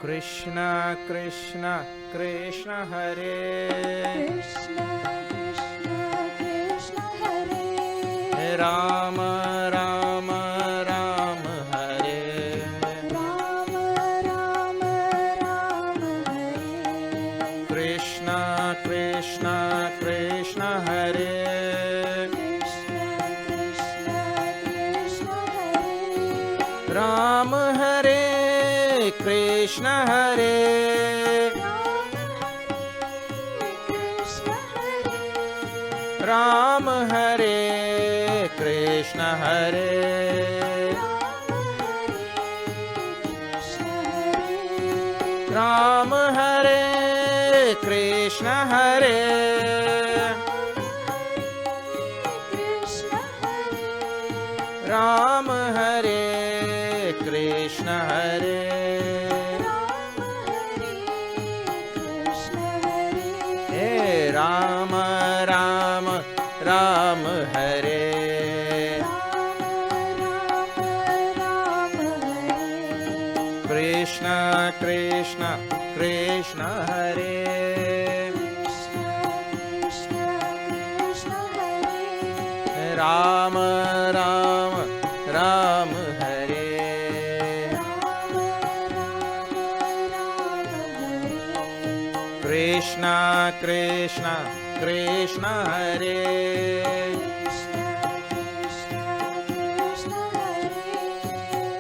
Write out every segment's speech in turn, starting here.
कृष्ण कृष्ण कृष्ण हरे कृष्ण कृष्ण कृष्ण हरे राम राम राम हरे राम राम राम हरे कृष्ण कृष्ण कृष्ण हरे कृष्ण कृष्ण कृष्ण हरे राम हरे कृष्ण हरे राम हरे कृष्ण हरे राम हरे कृष्ण हरे राम हरे कृष्ण हरे हे राम राम राम हरे कृष्ण कृष्ण कृष्ण हरे राम राम राम हरे कृष्ण कृष्ण कृष्ण हरे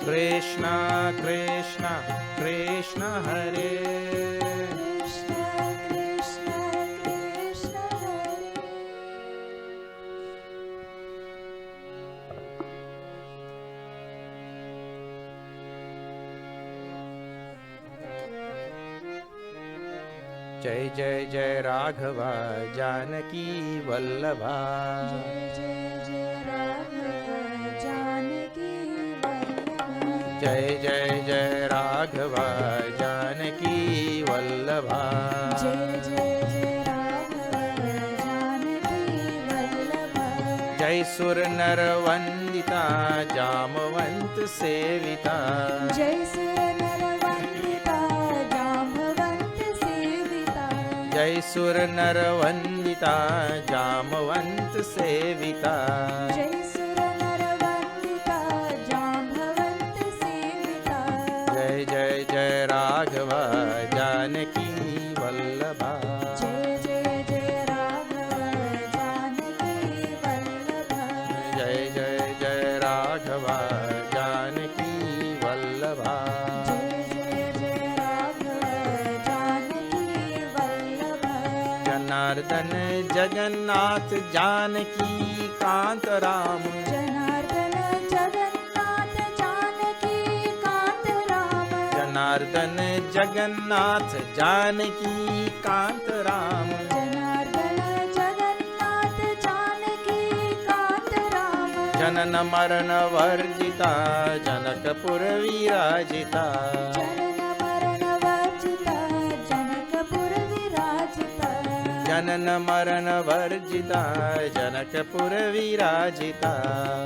कृष्ण कृष्ण कृष्ण हरे जय जय जय राघवा जानकी वल्लभा जय जय जय राघवा जानकी वल्लभा जय सुर नर वंदिता जामवंत सेविता जय सुर नर वंदिता जाम्बवंत सेविता जय सुर नर वंदिता जामवंत सेविता जय सुर नर वंदिता जाम्बवंत सेविता जय जय जय राघवा जानकी वल्लभा जय जय जय राघव जानकी वल्लभा जय जय जय राघवा जानकी वल्लभा जय जय जय राघव जानकी वल्लभा जनार्दन जगन्नाथ जानकी कांत राम जनार्दन जगन्नाथ जानकी कांत राम जनार्दन जगन्नाथ जानकी कांत राम जनार्दन जगन्नाथ जानकी कांत राम जनन मरण वर्जिता जनकपुर विराजिता जनन मरण वर्जिता जनकपुर विराजिता जनन मरण वर्जिता जनकपुर विराजिता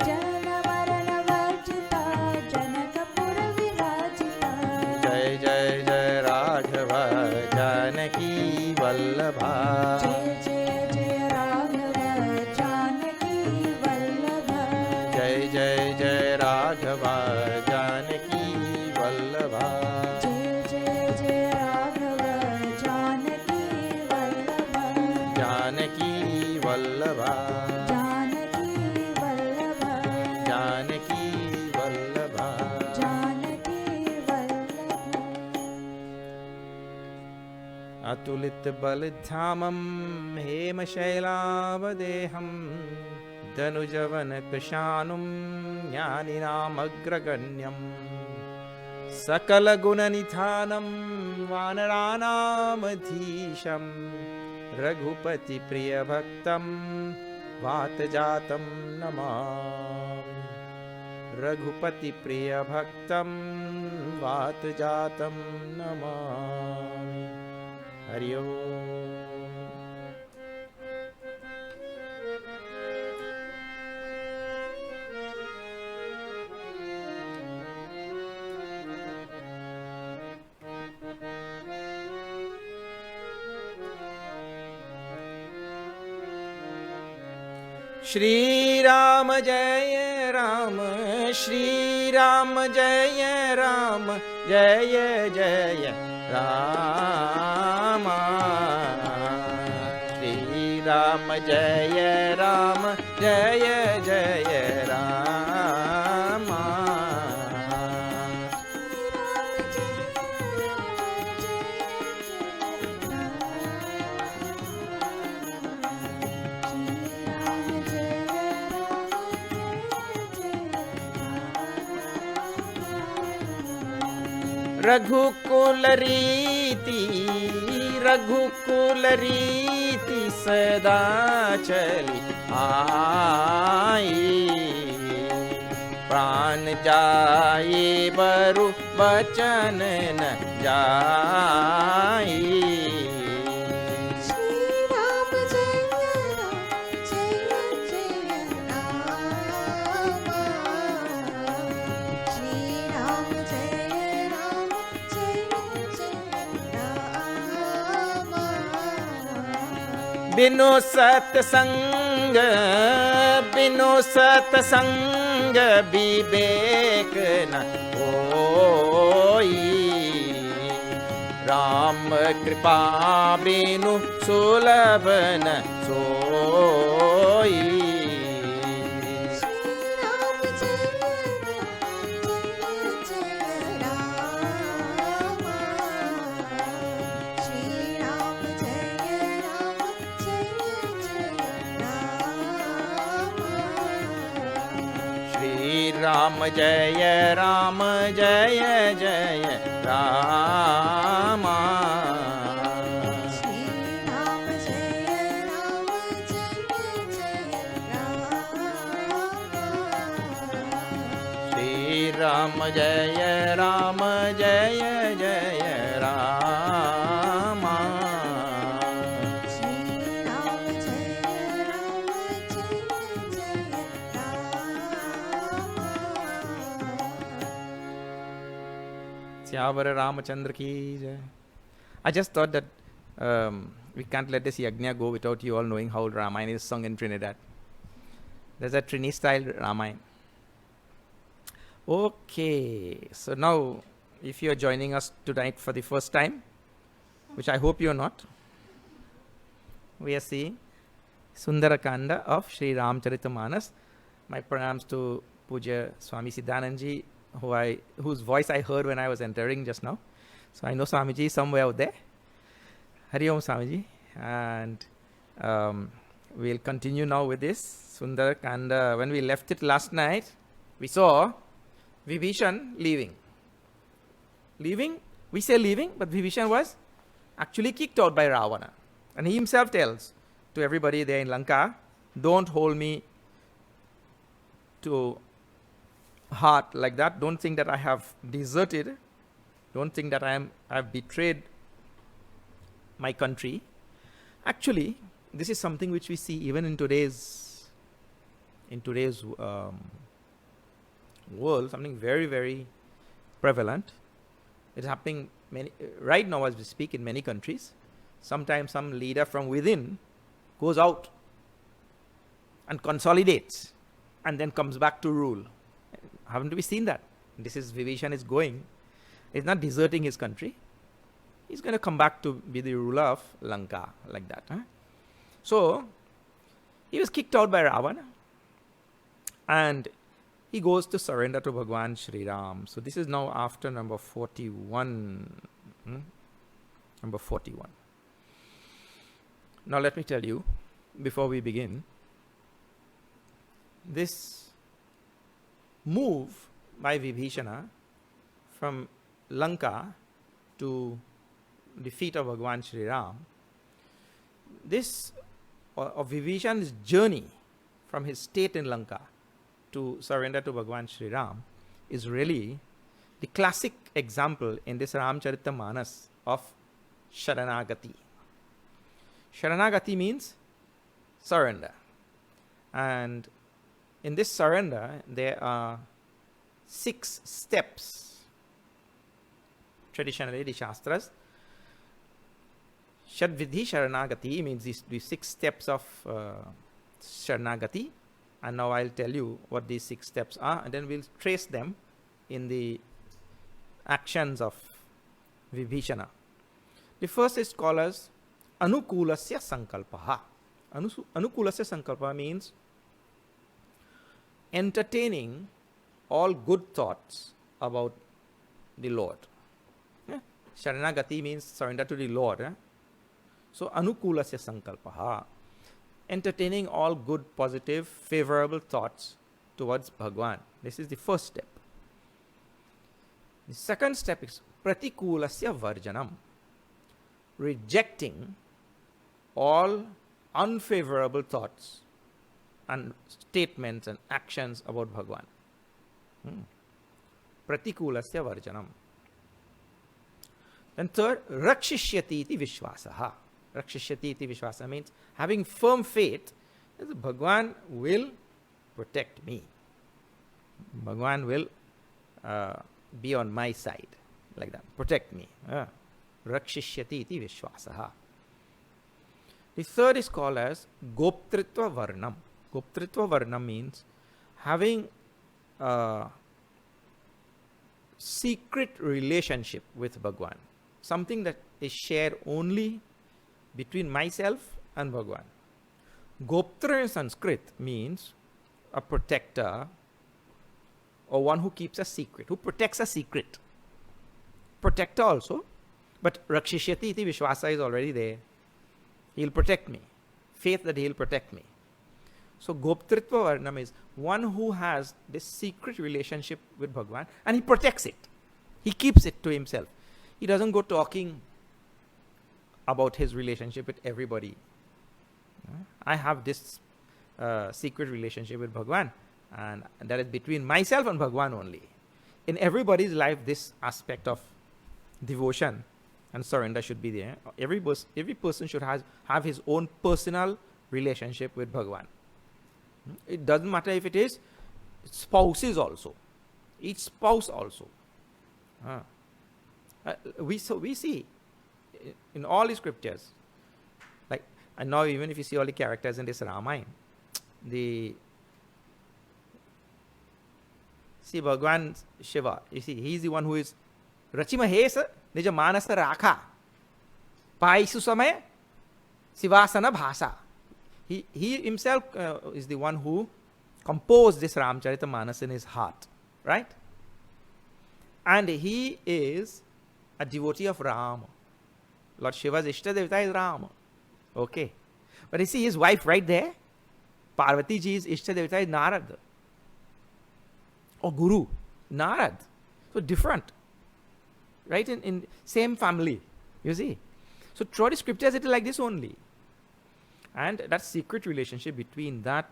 जनन मरण वर्जिता जनकपुर विराजिता जय जय जय राघव जानकी वल्लभा जय जय जय राघव जानकी वल्लभा जय जय जय राघव जानकी वल्लभा जय जय जय राघव जानकी वल्लभा जानकी वल्लभा जानकी वल्लभा जानकी वल्लभा जानकी वल्लभा अतुलित बलधामं हेमशैलावदेहं धनुजवन कृशानुं ज्ञानिनामग्रगण्यं सकलगुणनिधानं वानराणामधीशं रघुपतिप्रियभक्तं वातजातं नमामि रघुपतिप्रियभक्तं वातजातं नमामि हरि ओम। Shri Ram Jaya Ram, Shri Ram Jaya Ram, Jaya Jaya Rama. Shri Ram Jaya Ram, Jaya Jaya Rama. रघुकुल रीति रघुकुल रीति सदा चली आई, प्राण जाए बरु बचन न जाई। बिनु सत्संग विवेक न होई, राम कृपा बिनु सुलभ न सोई। राम जय राम जय जय राम। श्री राम जय राम जय जय Ram. Syavara Ramachandra ki jai. I just thought that we can't let this yajna go without you all knowing how Ramayana is sung in Trinidad. There's a Trini style Ramayana. Okay, so now if you are joining us tonight for the first time, which I hope you are not, we are seeing Sundarakanda of Sri Ramcharitamanas. My pranams to Puja Swami Siddhananji, whose voice I heard when I was entering just now. So I know Swamiji is somewhere out there. Hari Om Swamiji. And we'll continue now with this Sundarakanda. When we left it last night, we saw Vibhishan leaving. We say leaving, but Vibhishan was actually kicked out by Ravana. And he himself tells to everybody there in Lanka, don't hold me to heart like that. Don't think that I have deserted. Don't think that I have betrayed my country. Actually, this is something which we see even in today's world, something very, very prevalent. It's happening right now as we speak in many countries. Sometimes some leader from within goes out and consolidates and then comes back to rule. Haven't we seen that? This is Vibhishan is going. He's not deserting his country. He's going to come back to be the ruler of Lanka, like that. So, he was kicked out by Ravana. And he goes to surrender to Bhagwan Shri Ram. So, this is now after number 41. Number 41. Now, let me tell you, before we begin, this move by Vibhishana from Lanka to the feet of Bhagwan Shri Ram, this of Vibhishan's journey from his state in Lanka to surrender to Bhagwan Shri Ram is really the classic example in this Ramcharitamanas of Sharanagati. Sharanagati means surrender. And in this surrender, there are 6 steps. Traditionally, the Shastras, Shadvidhi Sharanagati means these 6 steps of Sharanagati. And now I'll tell you what these 6 steps are, and then we'll trace them in the actions of Vibhishana. The first is called as Anukulasya Sankalpaha. Anukulasya Sankalpa means entertaining all good thoughts about the Lord. Sharanagati means surrender to the Lord. So Anukulasya Sankalpaha, entertaining all good, positive, favorable thoughts towards Bhagwan. This is the first step. The second step is Pratikulasya Varjanam, rejecting all unfavorable thoughts and statements and actions about Bhagwan. Pratikulasya Varjanam. Then third, Rakshishyati iti Vishwasaha. Rakshishyati iti Vishwasa means having firm faith that Bhagwan will protect me. Bhagwan will be on my side, like that, protect me. Rakshishyati iti Vishwasaha. The third is called as Goptritva Varnam. Goptritva Varnam means having a secret relationship with Bhagwan. Something that is shared only between myself and Bhagwan. Goptra in Sanskrit means a protector or one who keeps a secret, who protects a secret. Protector also, but Rakshishyati iti Vishwasa is already there. He'll protect me. Faith that he'll protect me. So Goptritva Varnam is one who has this secret relationship with Bhagwan and he protects it. He keeps it to himself. He doesn't go talking about his relationship with everybody. I have this secret relationship with Bhagwan, and that is between myself and Bhagwan only. In everybody's life, this aspect of devotion and surrender should be there. Every person should have his own personal relationship with Bhagwan. It doesn't matter if it is spouses also. Each spouse also. We see in all the scriptures, like, and now even if you see all the characters in this Ramayana, see Bhagwan Shiva, you see, he's the one who is Rachima Hesa Nija Manasa Rakha Paisu Samaya Sivasana Bhasa. He himself is the one who composed this Ramcharita Manas in his heart, right? And he is a devotee of Rama. Lord Shiva's Ishta Devata is Rama. Okay. But you see his wife right there, Parvati ji's Ishta Devata is Narad. Or Guru. Narad. So different. Right? In same family. You see. So throughout the scriptures it is like this only. And that secret relationship between that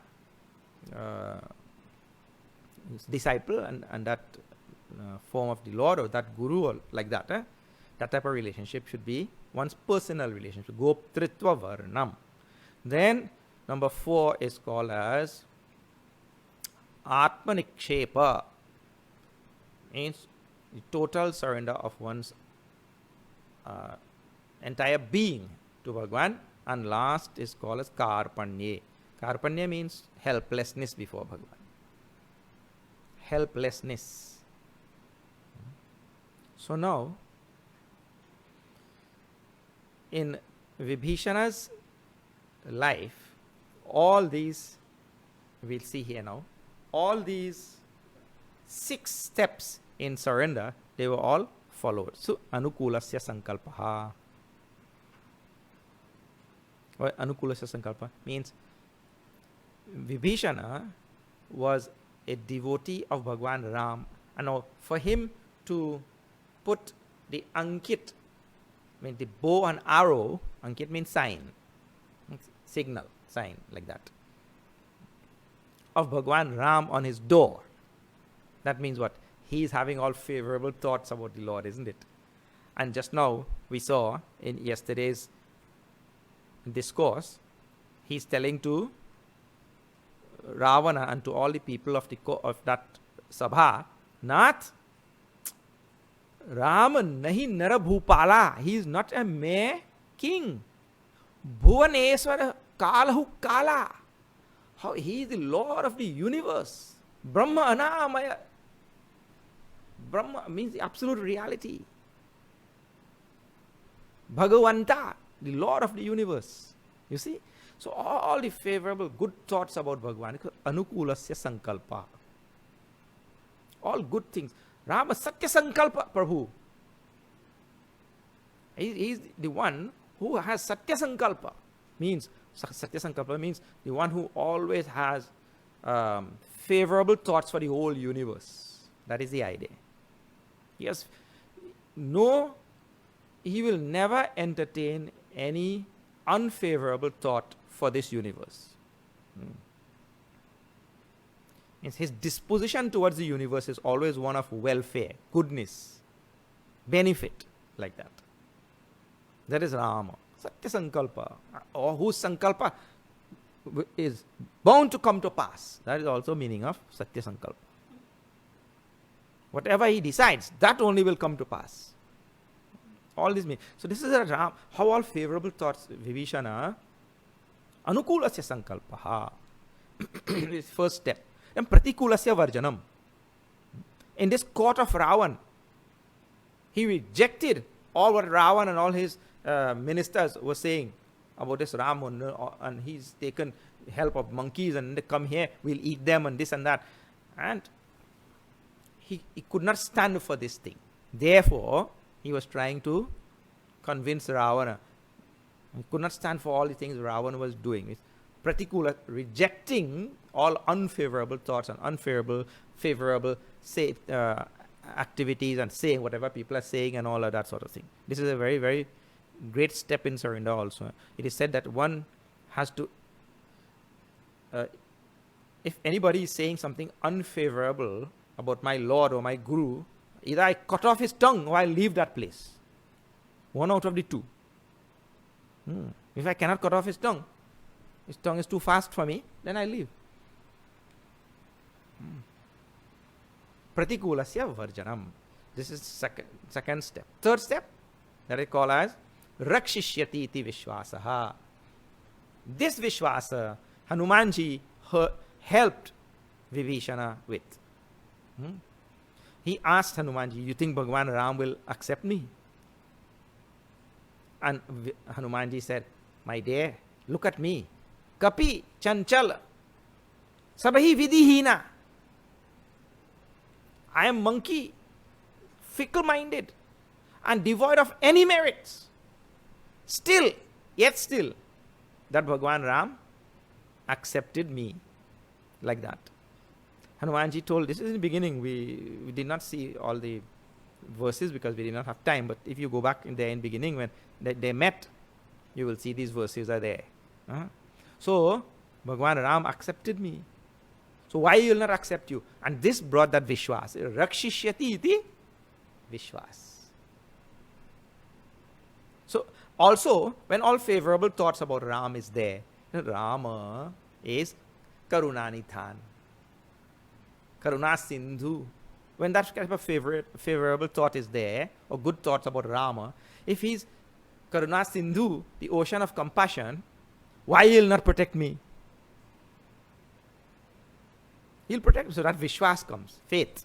disciple and that form of the Lord or that Guru or like that, that type of relationship should be one's personal relationship. Goptritva Varnam. Then number 4 is called as Atmanikshepa. Means the total surrender of one's entire being to Bhagwan. And last is called as Karpanye. Karpanye means helplessness before Bhagwan. Helplessness. So now, in Vibhishana's life, all these, we'll see here now, all these 6 steps in surrender, they were all followed. So, Anukulasya Sankalpaha. What Anukulasya Sankalpa means Vibhishana was a devotee of Bhagwan Ram, and now for him to put the Ankit, mean the bow and arrow, Ankit means sign, signal, sign, like that, of Bhagwan Ram on his door. That means what? He is having all favorable thoughts about the Lord, isn't it? And just now we saw in yesterday's discourse, he's telling to Ravana and to all the people of that Sabha, Nath, Rama nahi nara bhupala. He is not a mere king. Bhuvaneswara kalahu kala. how he is the Lord of the universe. Brahma Anamaya. Brahma means the absolute reality. Bhagavanta, the Lord of the universe. You see? So all the favorable good thoughts about Bhagavan, anukulasya sankalpa. All good things. Rama Satya Sankalpa Prabhu. He is the one who has Satya Sankalpa. Means, Satya Sankalpa means the one who always has favorable thoughts for the whole universe. That is the idea. Yes, no, he will never entertain any unfavorable thought for this universe. Means his disposition towards the universe is always one of welfare, goodness, benefit, like that. That is Rama. Satya Sankalpa, or whose Sankalpa is bound to come to pass. That is also meaning of Satya Sankalpa. Whatever he decides, that only will come to pass. All this means. So this is a Ram, how all favorable thoughts, Vibhishana, anukulasya sankalpaha. This first step. Then pratikulasya varjanam. In this court of Ravan, he rejected all what Ravan and all his ministers were saying about this Ram, and he's taken help of monkeys and they come here, we'll eat them and this and that. And he could not stand for this thing. Therefore, he was trying to convince Ravana. He could not stand for all the things Ravana was doing. It's pratikula, rejecting all unfavorable thoughts and favorable say, activities and saying whatever people are saying and all of that sort of thing. This is a very, very great step in surrender also. It is said that one has to, if anybody is saying something unfavorable about my Lord or my Guru, either I cut off his tongue or I leave that place. One out of the two. If I cannot cut off his tongue is too fast for me, then I leave. Pratikulasya varjanam. This is second step. Third step, that I call as rakshishyati iti vishwasaha. This vishwasa, Hanumanji helped Vibhishana with. He asked Hanumanji, you think Bhagavan Ram will accept me? And Hanumanji said, my dear, look at me. Kapi, Chanchal, Sabahi Vidihina. I am monkey, fickle-minded, and devoid of any merits. Yet still, that Bhagavan Ram accepted me like that. Hanumanji told, this is in the beginning, we did not see all the verses because we did not have time, but if you go back in the beginning when they met, you will see these verses are there. So, Bhagavan Ram accepted me. So why he will not accept you? And this brought that Vishwas. Rakshishyati iti Vishwas. So, also, when all favorable thoughts about Ram is there, Rama is Karunanithan. Karuna Sindhu. When that kind of favorable thought is there, or good thoughts about Rama, if he's Karuna Sindhu, the ocean of compassion, why he'll not protect me? He'll protect me. So that Vishwas comes, faith.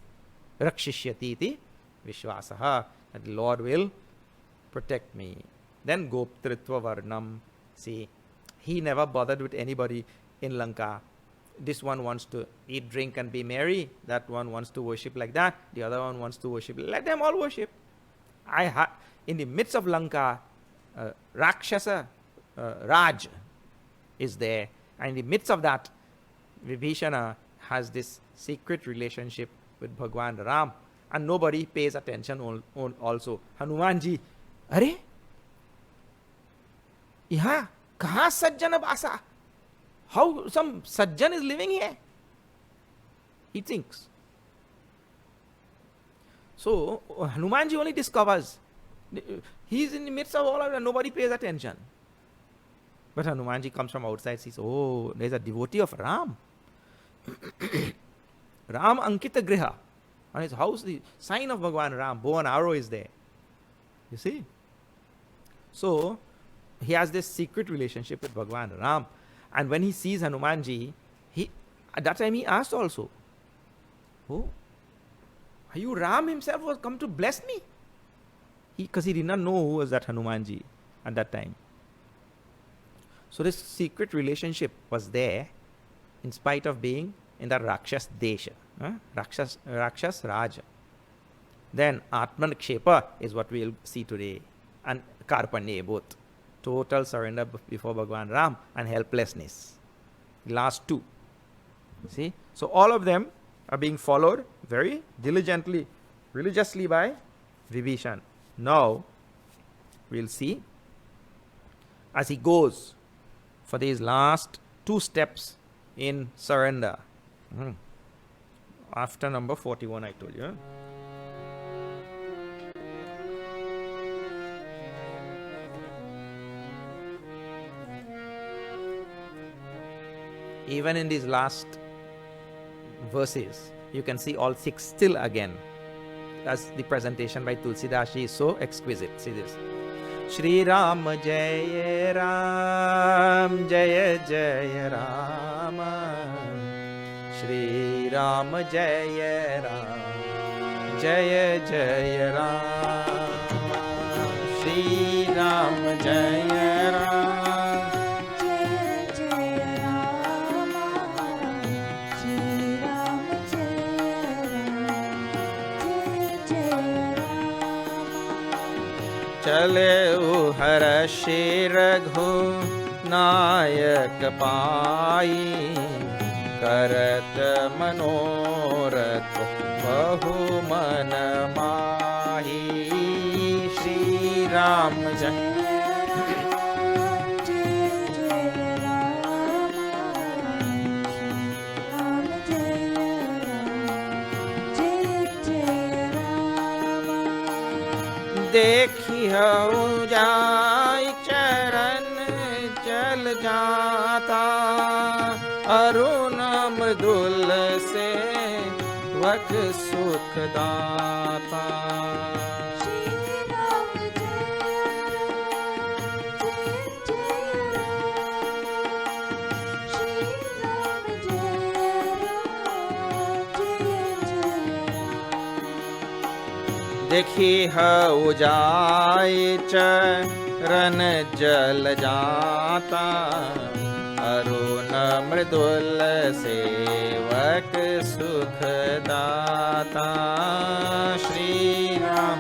Rakshishyati iti Vishwasaha. That the Lord will protect me. Then Goptritva Varnam. See, he never bothered with anybody in Lanka. This one wants to eat, drink and be merry. That one wants to worship like that. The other one wants to worship. Let them all worship. In the midst of Lanka, Rakshasa Raj is there. And in the midst of that, Vibhishana has this secret relationship with Bhagwan Ram. And nobody pays attention also. Hanumanji, Are? Yaha, kaha sajjana basa? How some sajjan is living here? He thinks. So, Hanumanji only discovers. He is in the midst of all of that, nobody pays attention. But Hanumanji comes from outside, says, oh, there's a devotee of Ram. Ram Ankita Griha. On his house, the sign of Bhagwan Ram, bow and arrow is there. You see? So, he has this secret relationship with Bhagwan Ram. And when he sees Hanumanji, At that time he asked also, oh, are you Ram himself was come to bless me? Because he did not know who was that Hanumanji at that time. So this secret relationship was there in spite of being in the Rakshas Desha, Rakshas Raja. Then Atmanakshepa is what we'll see today, and Karpanye, both. Total surrender before Bhagwan Ram and helplessness. Last two. See? So all of them are being followed very diligently, religiously by Vibhishan. Now, we'll see as he goes for these last two steps in surrender. After number 41, I told you. Even in these last verses, you can see all six still again, as the presentation by Tulsidas is so exquisite. See this. Shri Ram Jaya Ram Jaya Jaya Rama, Shri Ram Jaya Ram Jaya Jaya Rama, Shri Ram Jaya Ram. चले हर्षि रघु नायक पाई, करत मनोरथ बहु मन माही। श्री राम जय देखी हूँ जाय चरण चल जाता, अरुण मृदुल से वक सुख दाता। देखी हऊ जाय चरण जल जाता, अरुण मृदुल सेवक सुख दाता। श्री राम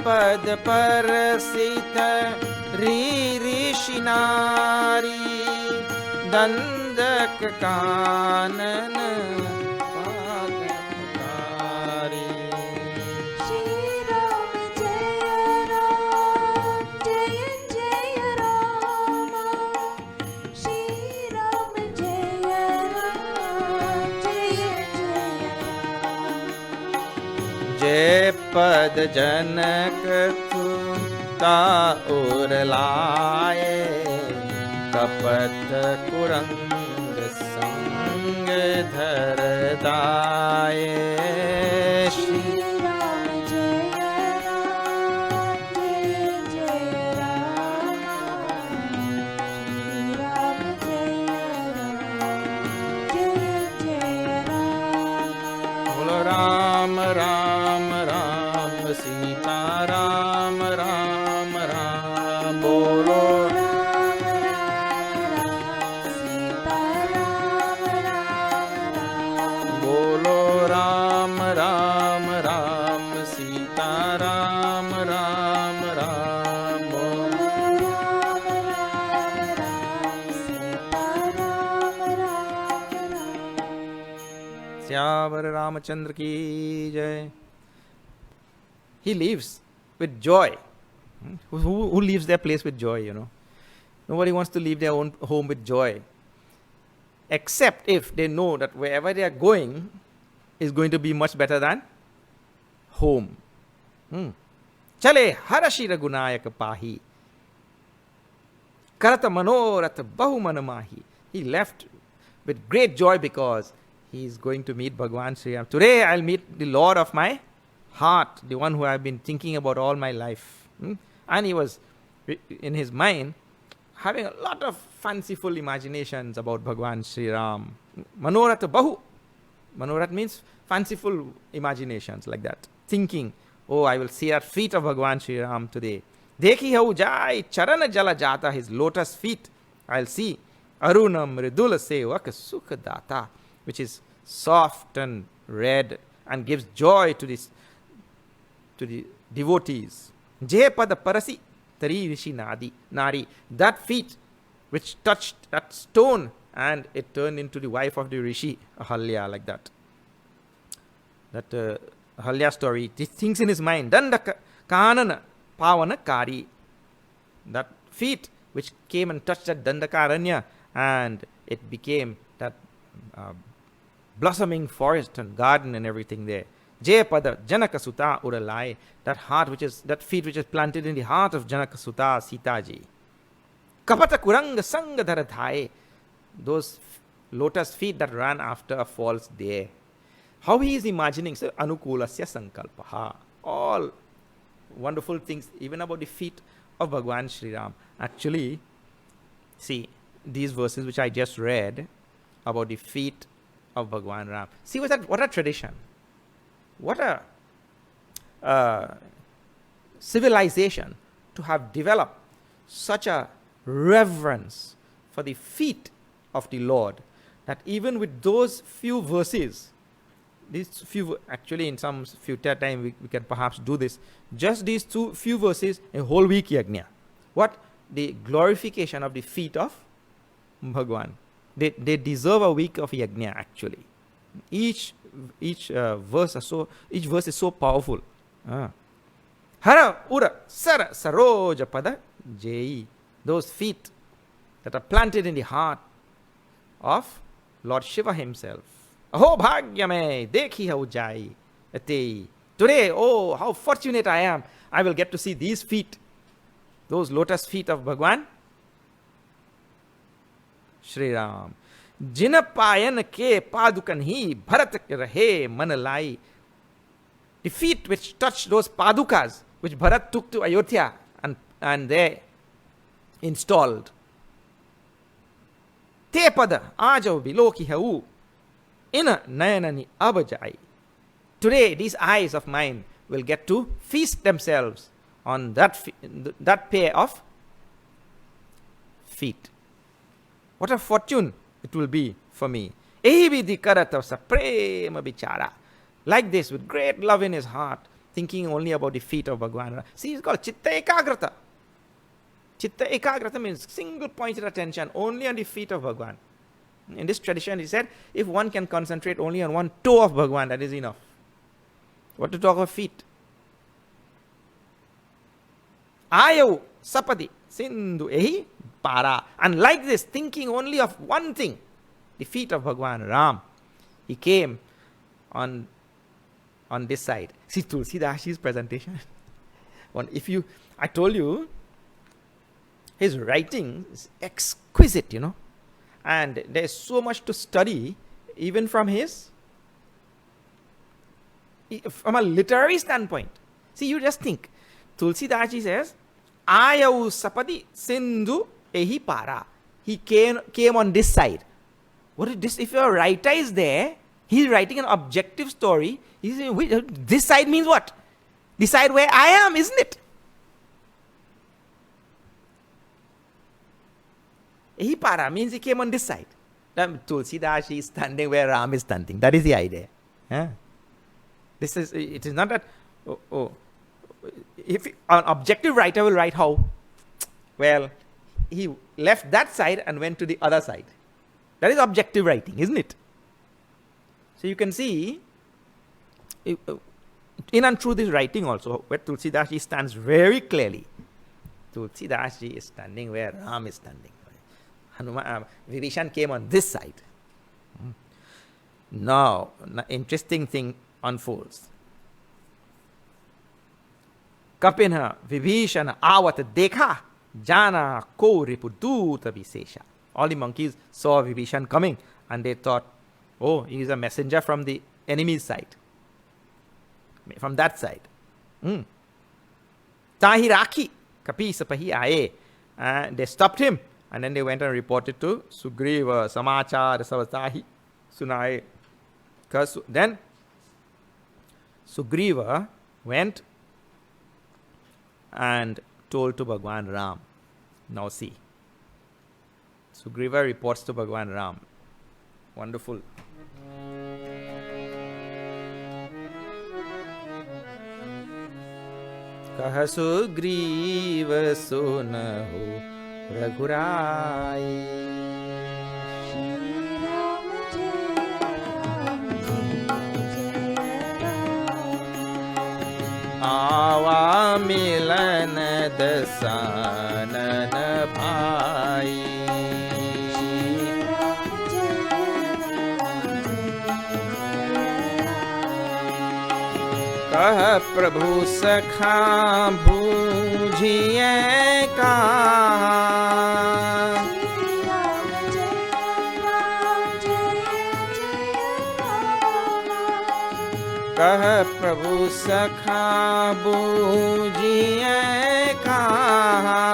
पद पर सित ऋषि नारी, दंडक कानन पादकारी। श्री राम जय राम जय जय राम, श्री राम जय राम जय जय राम। जय पद जनक तू ताउर लाए, कपट कुरंग संग धर दाए। श्री राम जय राम जय जय राम, श्री राम जय राम जय जय राम। बोलो राम राम राम सीता राम राम राम। बोलो राम राम सीता राम राम राम। बोलो राम राम राम सीता राम राम राम। बोलो राम राम राम सीता राम राम राम। श्यावर रामचंद्र की जय। He leaves with joy. Who leaves their place with joy, you know? Nobody wants to leave their own home with joy. Except if they know that wherever they are going is going to be much better than home. Chale harashi ragunayak pahi, karata manorath bahu manamahi. He left with great joy because he is going to meet Bhagwan Sri Ram. Today I'll meet the Lord of my heart, the one who I've been thinking about all my life. And he was, in his mind, having a lot of fanciful imaginations about Bhagwan Sri Ram. Manorat Bahu. Manorat means fanciful imaginations like that. Thinking, oh, I will see at feet of Bhagwan Sri Ram today. Dekhi hau jai charana jala jata, his lotus feet. I'll see. Arunam mridula sevak sukha data, which is soft and red and gives joy to the devotees. Jepada parasi tari rishi nari. That feet which touched that stone and it turned into the wife of the rishi, Ahalya, like that. That Ahalya story, he thinks in his mind, Danda kanana pavana kari. That feet which came and touched that Dandakaranya, and it became that blossoming forest and garden and everything there. Jayapada Janakasuta Uralai, that feet which is planted in the heart of Janakasuta Sitaji. Kapata Kuranga Sangadharadhai, those lotus feet that ran after a false day. How he is imagining, so Anukulasya Sankalpaha, all wonderful things, even about the feet of Bhagwan Sri Ram. Actually, see, these verses which I just read about the feet of Bhagwan Ram. See what a tradition. What a civilization to have developed such a reverence for the feet of the Lord, that even with those few verses, these few, actually in some future time we can perhaps do this, just these few verses, a whole week yajna. What? The glorification of the feet of Bhagwan. They deserve a week of yajna actually. Each verse is so powerful. Hara ura sara saroja pada jai. Those feet that are planted in the heart of Lord Shiva himself. Aho bhagyame dekhi hau jai ate. Today, oh, how fortunate I am. I will get to see these feet, those lotus feet of Bhagwan Shri Ram. Jinapayan ke padukan hi bharat rahe manalai. The feet which touched those padukas which Bharat took to Ayodhya and there installed. Te pada ajav biloki hau ina nayanani abajai. Today these eyes of mine will get to feast themselves on that pair of feet. What a fortune it will be for me. Ehi karata sa prema bichara. Like this, with great love in his heart, thinking only about the feet of Bhagwan. See, it's called Chitta Ekagrata. Chitta Ekagrata means single pointed attention only on the feet of Bhagwan. In this tradition, he said, if one can concentrate only on one toe of Bhagwan, that is enough. What to talk of feet? Ayav sapadi sindhu ehi para. And like this, thinking only of one thing, the feet of Bhagwan Ram, he came on this side. See Tulsidasji's presentation. I told you, his writing is exquisite, and there's so much to study, even from a literary standpoint. See, you just think, Tulsidasji says, Ayav sapadi sindhu ehi para. He came on this side. What is this? If your writer is there, he's writing an objective story. He's saying, this side means what? The side where I am, isn't it? Ehi para means he came on this side. Tulsidas is standing where Ram is standing. That is the idea. It is not that, if an objective writer will write how? Well, he left that side and went to the other side. That is objective writing, isn't it? So you can see, in and through this writing also, where Tulsidasji stands very clearly. Tulsidasji is standing where Ram is standing. Vibhishan came on this side. Now, interesting thing unfolds. Kapinha Vibhishana avat dekha jana ko ripuduta visesha. All the monkeys saw Vibhishan coming and they thought, Oh, he is a messenger from the enemy's side. From that side. Tahi Rakhi, Kapisa Pahi Aye. And they stopped him. And then they went and reported to Sugriva, Samachar, Savatahi, Sunaye. Then Sugriva went and told to Bhagwan Ram. Now see. Sugriva reports to Bhagwan Ram. Wonderful. कह सुग्रीव सुनहु रघुराई आवा मिलन दसानन भाई कह प्रभु सखा बूझिए कहाँ कह प्रभु सखा बूझिए कहाँ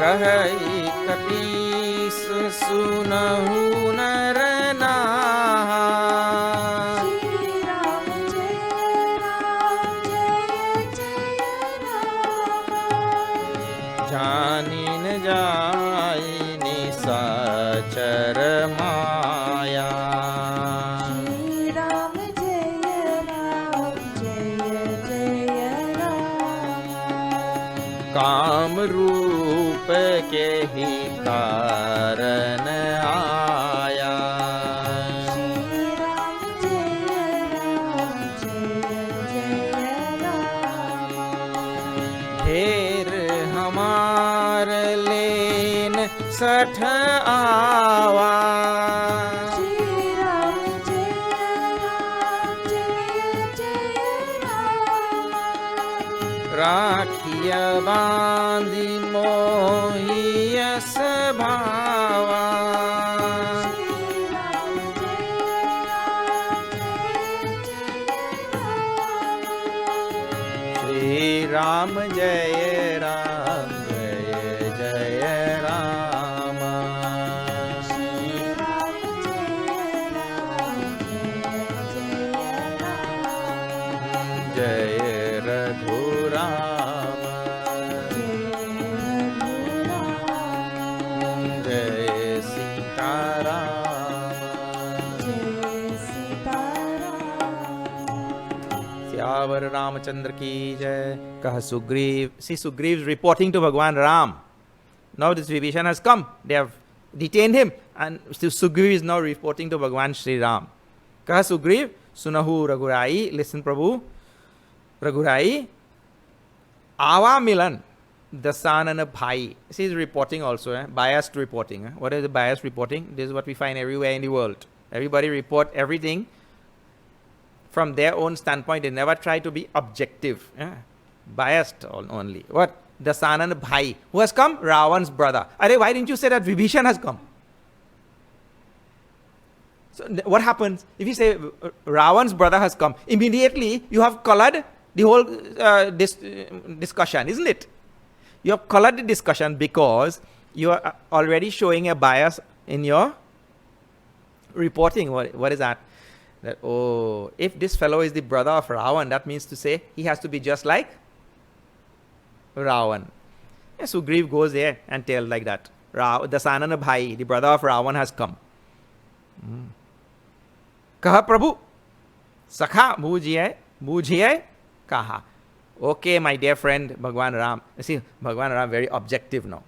कहि कपीस सुनहु नर नाहा जानिन जाई निशाचर माया काम रूप के ही कारण आया ढेर हमार लेन सठ आवा राखिया बांधी मोहियस भावा श्री राम जय राम जय जय राम जय रघुराम जय सीताराम सियावर रामचंद्र की जय कह Sugriva see Sugriv is reporting to Bhagwan Ram. Now this Vibhishan has come, they have detained him, and Sugriv is now reporting to Bhagwan Shri Ram. कह सुग्रीव सुनहु रघुराई, listen Prabhu, Raghurai, Ava Milan, Dasanana Bhai. See, he's reporting also, biased reporting. What is the biased reporting? This is what we find everywhere in the world. Everybody report everything from their own standpoint. They never try to be objective. Biased only. What? Dasanana Bhai. Who has come? Ravan's brother. Arey, why didn't you say that Vibhishan has come? So what happens? If you say Ravan's brother has come, immediately you have colored the whole discussion, isn't it? You have colored the discussion because you are already showing a bias in your reporting. What is that? That, oh, if this fellow is the brother of Ravan, that means to say he has to be just like Ravan. Yeah, Sugriv goes there and tells like that. Dasanana Bhai, the brother of Ravan, has come. Kaha Prabhu, Sakha bujhiye kaha. Okay, my dear friend Bhagwan Ram. You see, Bhagwan Ram very objective now.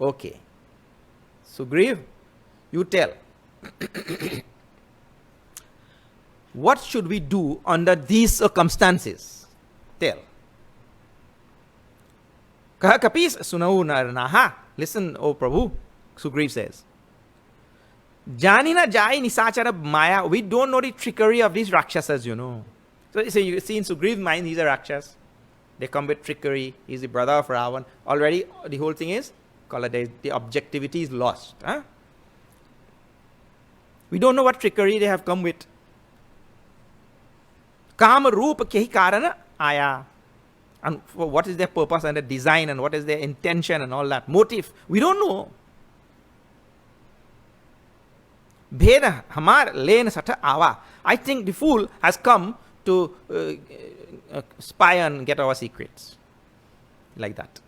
Okay. Sugriv, you tell. What should we do under these circumstances? Tell. Kaha kapis sunau narnaha. Listen, O Prabhu, Sugriv says. Janina jai nisachara maya. We don't know the trickery of these Rakshasas, you know. So you see in Sugriv's mind, he's a Rakshas. They come with trickery. He's the brother of Ravan. Already the whole thing is colored. The objectivity is lost. Huh? We don't know what trickery they have come with. Kama Rupa Kehi Karana Aya. And what is their purpose and the design and what is their intention and all that. Motive. We don't know. Bheda Hamar Len Sata Ava. I think the fool has come to spy and get our secrets. Like that.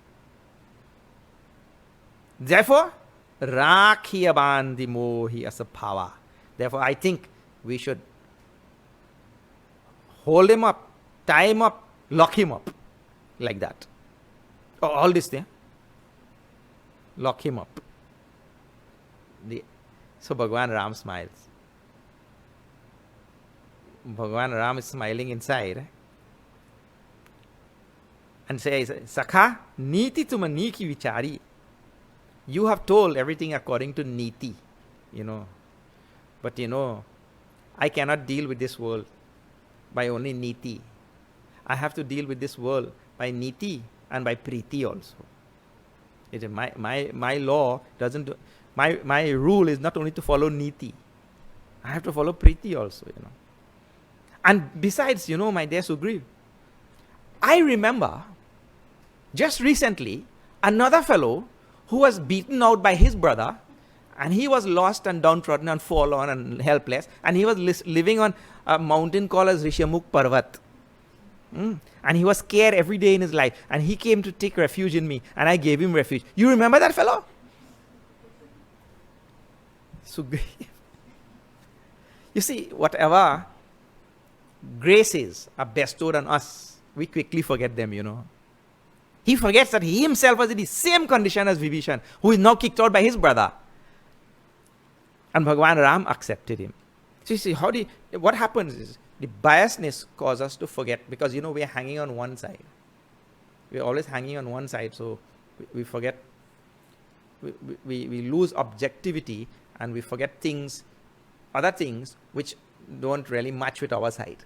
Therefore, Rakhiya Bandhi Mohi Asapava. Therefore, I think we should hold him up, tie him up, lock him up. Like that. All this thing. Lock him up. So Bhagwan Ram smiles. Bhagwan Ram is smiling inside. And says, Sakha, Niti tuma niki vichari. You have told everything according to Niti. But I cannot deal with this world by only Niti. I have to deal with this world by Niti and by Priti also. It is my law doesn't do, my rule is not only to follow Niti. I have to follow Priti also, And besides, my dear Sugriv, I remember just recently another fellow who was beaten out by his brother, and he was lost and downtrodden and forlorn and helpless, and he was living on a mountain called as Rishamukh Parvat. And he was scared every day in his life, and he came to take refuge in me, and I gave him refuge. You remember that fellow? Sugriv. You see, whatever graces are bestowed on us, we quickly forget them, He forgets that he himself was in the same condition as Vibhishan, who is now kicked out by his brother. And Bhagwan Ram accepted him. So you see, what happens is, the biasness causes us to forget, because we are hanging on one side. We are always hanging on one side, so we forget, we lose objectivity, and we forget other things which don't really match with our side.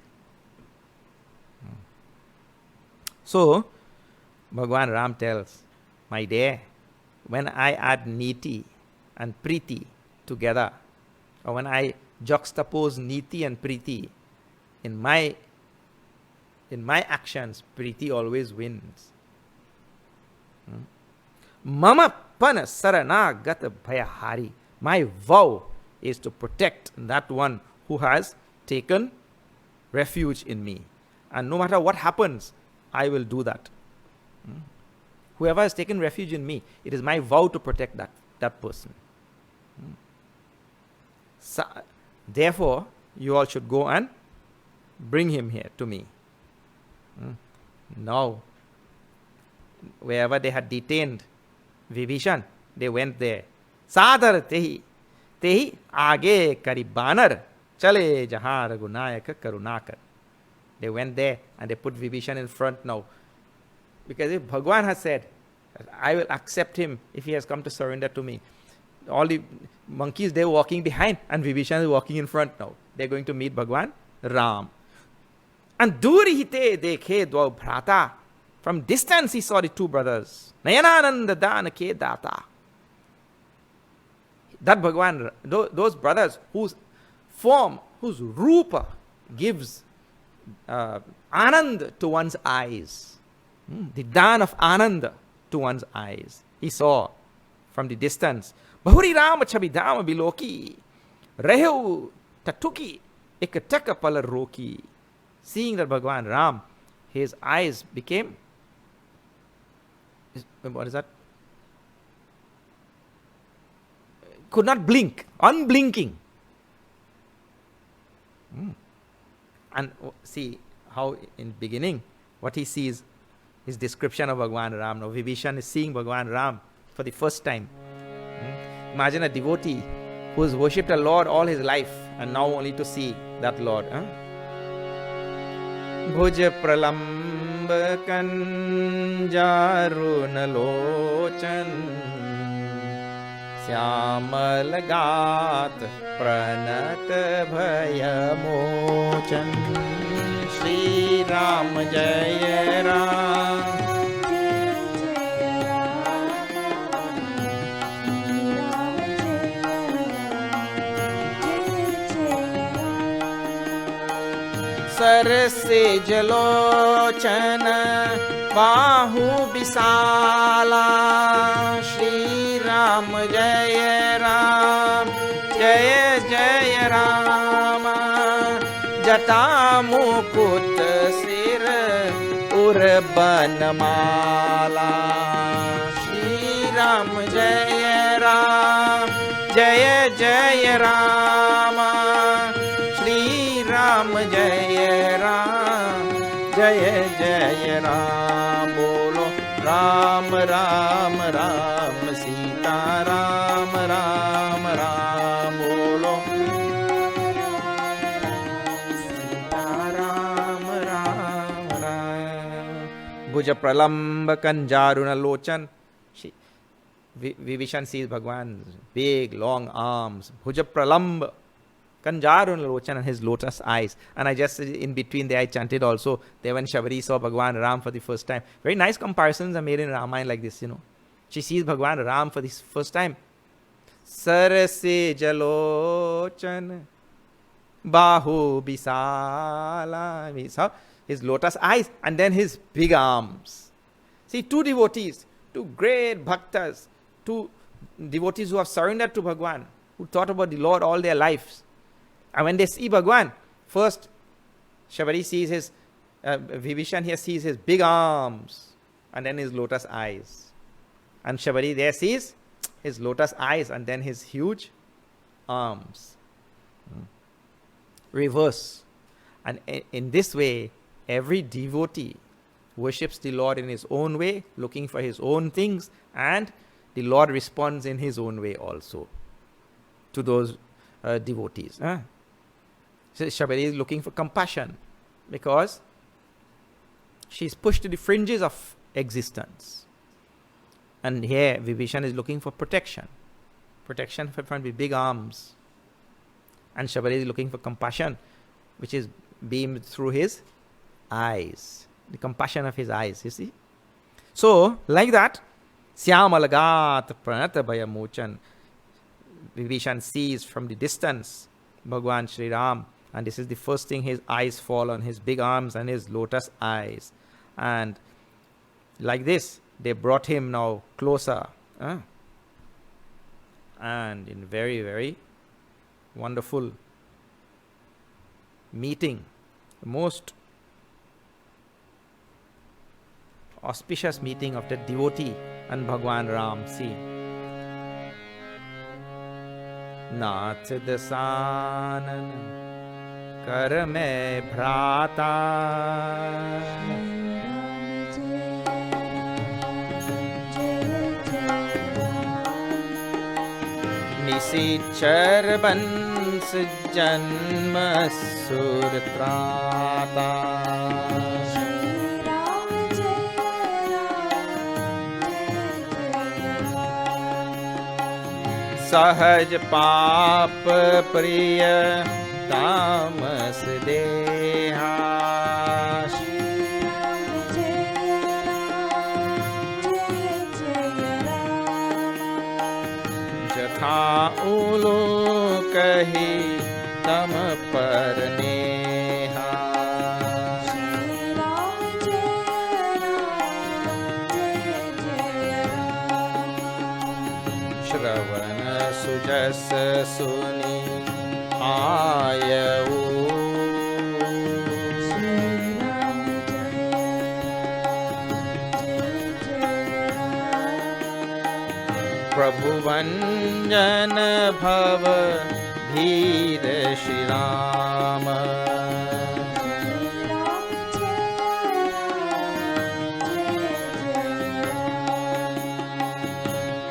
So, Bhagwan Ram tells, my dear, when I add Niti and Priti together, or when I juxtapose Niti and Priti, in my actions, Priti always wins. Mama pana sarana gata bhayahari. My vow is to protect that one who has taken refuge in me. And no matter what happens, I will do that. Whoever has taken refuge in me, it is my vow to protect that person. So, therefore, you all should go and bring him here to me. Now, wherever they had detained Vibhishan, they went there. Sadhar tehi aage kari banar chale jahan raghunayak karunakar. They went there and they put Vibhishan in front now. Because if Bhagwan has said, I will accept him if he has come to surrender to me. All the monkeys, they're walking behind, and Vibhishan is walking in front now. They're going to meet Bhagwan Ram. And duri hite dekhe dvau bhrata. From distance he saw the two brothers. Nayanananda dana ke data. That Bhagwan, those brothers whose form, whose rupa gives anand to one's eyes. The dan of anand to one's eyes. He saw from the distance. Bahuri Rama Chabidama Biloki. Rehu Tatuki Ekataka Palaroki. Seeing that Bhagwan Ram, his eyes became, what is that? Could not blink, unblinking. And see how in beginning, what he sees, his description of Bhagwan Ram. Now Vibhishan is seeing Bhagwan Ram for the first time. Imagine a devotee who has worshipped a Lord all his life and now only to see that Lord. Bhuj pralamb kanjarun lochan Syamal gat pranat bhayamochan Shri Ram जय Ram sir से जलोचन बाहु विशाला श्री राम जय राम जय जय राम जटा मुकुट सिर उर्बनमाला श्री राम जय राम जय जय राम श्री राम जय राम जय जय राम बोलो राम राम राम सीता राम राम राम बोलो सीता राम राम राम भुज प्रलंब कंजारुण लोचन Vibhishan sees Bhagwan's big long arms, Bhuja Pralamb, Kanjarun Lochan, and his lotus eyes. And I just, in between there, I chanted also, there when Shabari saw Bhagwan Ram for the first time. Very nice comparisons are made in Ramayana like this, you know. She sees Bhagwan Ram for the first time. Sar se jalochan, bahu bisala. His lotus eyes and then his big arms. See, two devotees, two great bhaktas, two devotees who have surrendered to Bhagwan, who thought about the Lord all their lives. And when they see Bhagwan, first Shabari sees his, Vibhishan here sees his big arms and then his lotus eyes. And Shabari there sees his lotus eyes and then his huge arms. Reverse. And in this way, every devotee worships the Lord in his own way, looking for his own things, and the Lord responds in his own way also to those devotees. So Shabari is looking for compassion because she is pushed to the fringes of existence. And here Vibhishan is looking for protection. Protection from the big arms. And Shabari is looking for compassion, which is beamed through his eyes. The compassion of his eyes, you see. So, like that, Syamalagat Pranata Bhayamochan. Vibhishan sees from the distance Bhagwan Sri Ram, and this is the first thing his eyes fall on, his big arms and his lotus eyes. And like this, they brought him now closer. And in very, very wonderful meeting, the most auspicious meeting of the devotee and Bhagwan Ram. See, Nath dasanan kar mein bhrata निशिचर बंस जन्म सुरत्राता सहज पाप प्रिय तामस देहा जथा उलो कही तम पर नेहा श्रवण सुजस सुनी आयऊ प्रभु वंजन भव धीर श्री राम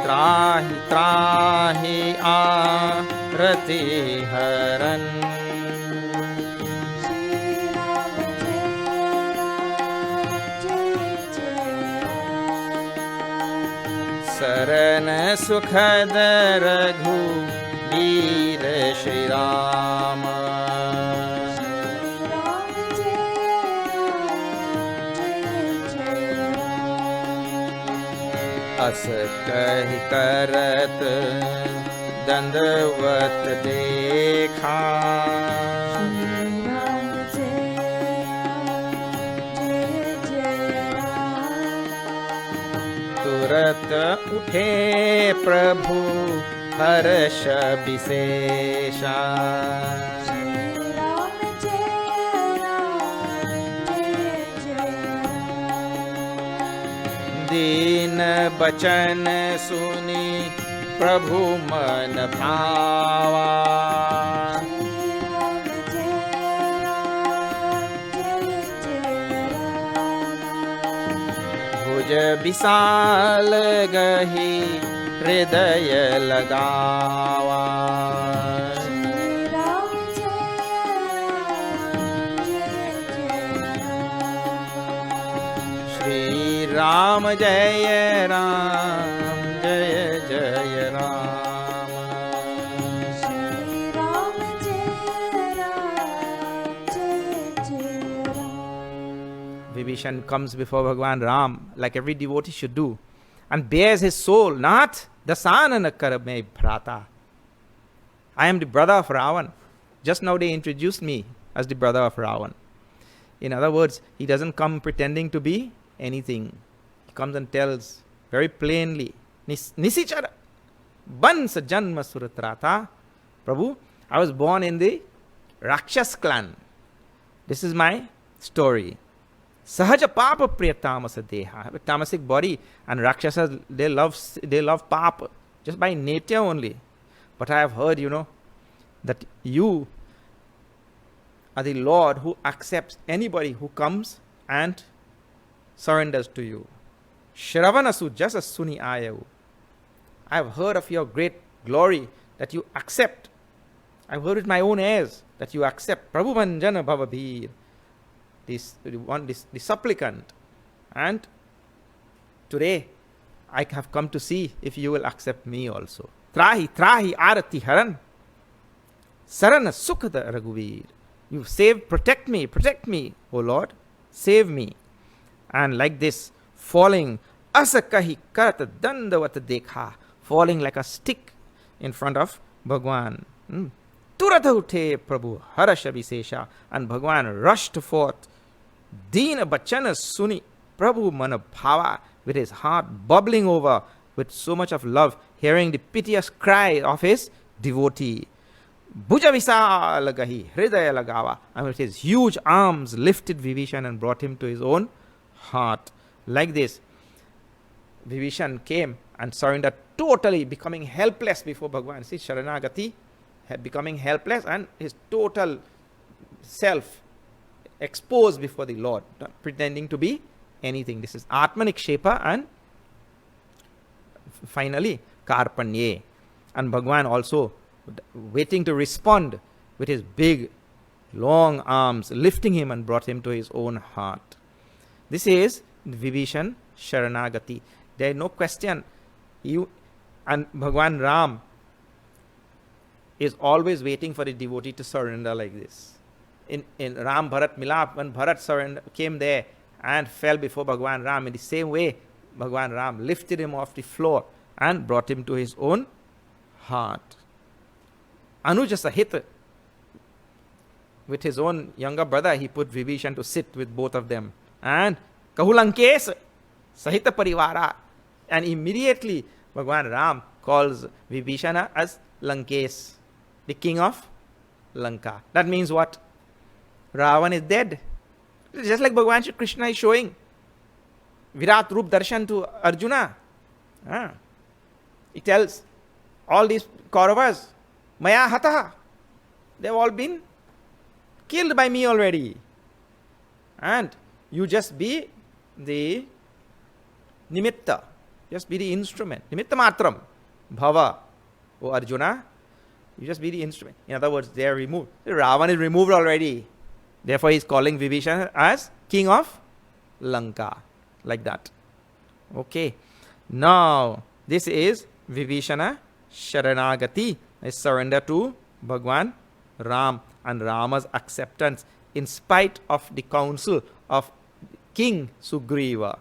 त्राहि त्राहि आरति हरन शरण सुखद रघु वीर श्री राम अस कहि करत दंडवत देखा। श्री राम जय राम तुरत उठे प्रभु हर्ष विशेषा। श्री राम जय दीन बचन सुनी प्रभु मन भावा। श्री राम जय भुज विशाल गही हृदय लगावा। श्री राम श्री राम जय राम जय जय राम। श्री राम जय Ram. Vibhishan comes before Bhagwan Ram like every devotee should do and bears his soul, not dasanana karame bhrata. I am the brother of Ravan. Just now they introduced me as the brother of Ravan. In other words, he doesn't come pretending to be anything. He comes and tells very plainly, Nisichara, Bansa Janma Suratrata. Prabhu, I was born in the Rakshas clan. This is my story. Sahaja papa priya tamasa deha. I have a tamasic body, and Rakshasas, they love papa just by nature only. But I have heard, that you are the Lord who accepts anybody who comes and surrenders to you. Shravanasu jasa suni ayahu. I have heard of your great glory that you accept. I have heard with my own ears that you accept. Prabhu Manjana Bhavabhir, the supplicant. And today I have come to see if you will accept me also. Trahi arati haran. Sarana sukhada Raghuvir. You save, protect me, O Lord, save me. And like this, falling, asakahi karata dandavata dekha, falling like a stick in front of Bhagwan. Turata uthe Prabhu harasha visesha, and Bhagwan rushed forth. Deena bachana suni Prabhu mana bhava, with his heart bubbling over with so much of love, hearing the piteous cry of his devotee. Bhuja visalagahi hridaya lagawa, and with his huge arms lifted Vibhishan and brought him to his own heart. Like this, Vibhishan came and surrendered totally, becoming helpless before Bhagwan. See, Sharanagati, becoming helpless and his total self exposed before the Lord, not pretending to be anything. This is Atmanikshepa and finally Karpanye. And Bhagwan also waiting to respond with his big, long arms, lifting him and brought him to his own heart. This is Vibhishan Sharanagati. There is no question. And Bhagwan Ram is always waiting for the devotee to surrender like this. In Ram Bharat Milap, when Bharat came there and fell before Bhagwan Ram, in the same way, Bhagwan Ram lifted him off the floor and brought him to his own heart. Anuja Sahit, with his own younger brother, he put Vibhishan to sit with both of them. And Kahulankes Sahita Parivara. And immediately Bhagwan Ram calls Vibhishana as Lankes, the king of Lanka. That means what? Ravan is dead. Just like Bhagwan Shri Krishna is showing Virat Rup Darshan to Arjuna. He tells all these Kauravas, Maya Hataha, they've all been killed by me already. And you just be the nimitta, just be the instrument. Nimitta matram, bhava. O Arjuna, you just be the instrument. In other words, they are removed. Ravan is removed already. Therefore, he is calling Vibhishan as king of Lanka. Like that. Okay. Now, this is Vibhishana Sharanagati, a surrender to Bhagwan Ram and Rama's acceptance in spite of the counsel of King Sugriva.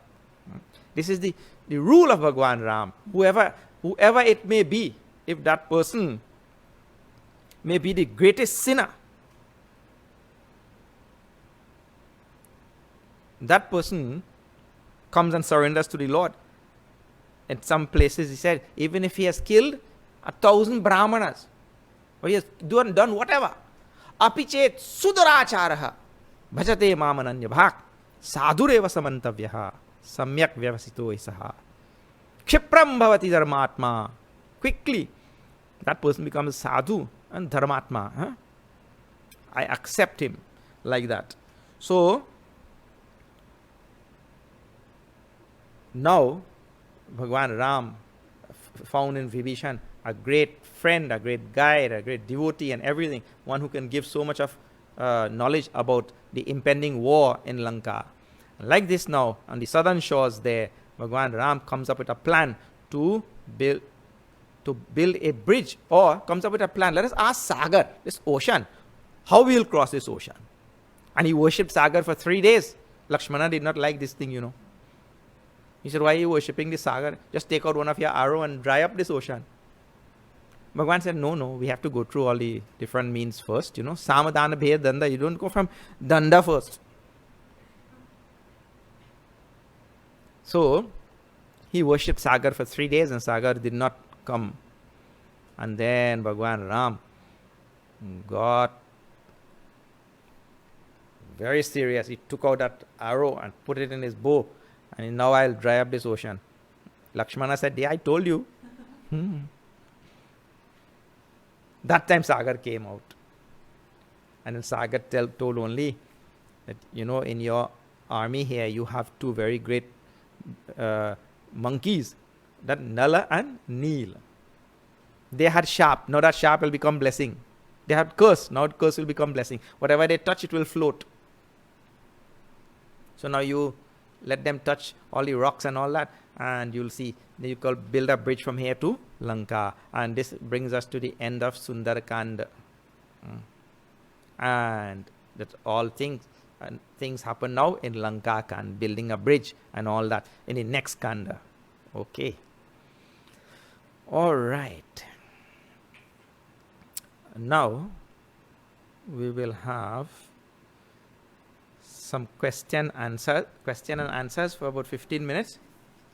This is the rule of Bhagwan Ram. Whoever it may be, if that person may be the greatest sinner, that person comes and surrenders to the Lord. In some places he said, even if he has killed 1,000 Brahmanas, or he has done whatever, apichet suduracharaha bhajate mamananya bhak sadhureva samantavyaha samyak vyavasito isaha kshipram bhavati dharmatma. Quickly that person becomes sadhu and dharmatma. I accept him like that. So now Bhagwan Ram found in Vibhishan a great friend, a great guide, a great devotee and everything, one who can give so much of knowledge about the impending war in Lanka. Like this now, on the southern shores there, Bhagwan Ram comes up with a plan to build a bridge, or comes up with a plan. Let us ask Sagar, this ocean, how we will cross this ocean. And he worshipped Sagar for 3 days. Lakshmana did not like this thing, He said, why are you worshipping this Sagar? Just take out one of your arrow and dry up this ocean. Bhagwan said, no, we have to go through all the different means first. Samadhana, Bhed, Danda. You don't go from Danda first. So, he worshipped Sagar for 3 days and Sagar did not come. And then Bhagwan Ram got very serious. He took out that arrow and put it in his bow. And now I'll dry up this ocean. Lakshmana said, yeah, I told you. That time Sagar came out. And then Sagar told only that, in your army here, you have 2 very great monkeys, that Nala and Neel. They had sharp. Now that sharp will become blessing. They had curse. Now curse will become blessing. Whatever they touch, it will float. So now you let them touch all the rocks and all that, and you'll see. Then you can build a bridge from here to Lanka. And this brings us to the end of Sundarakanda. And that all things happen now in Lanka, and building a bridge and all that in the next Kanda. Okay. All right. Now we will have some question and answers for about 15 minutes.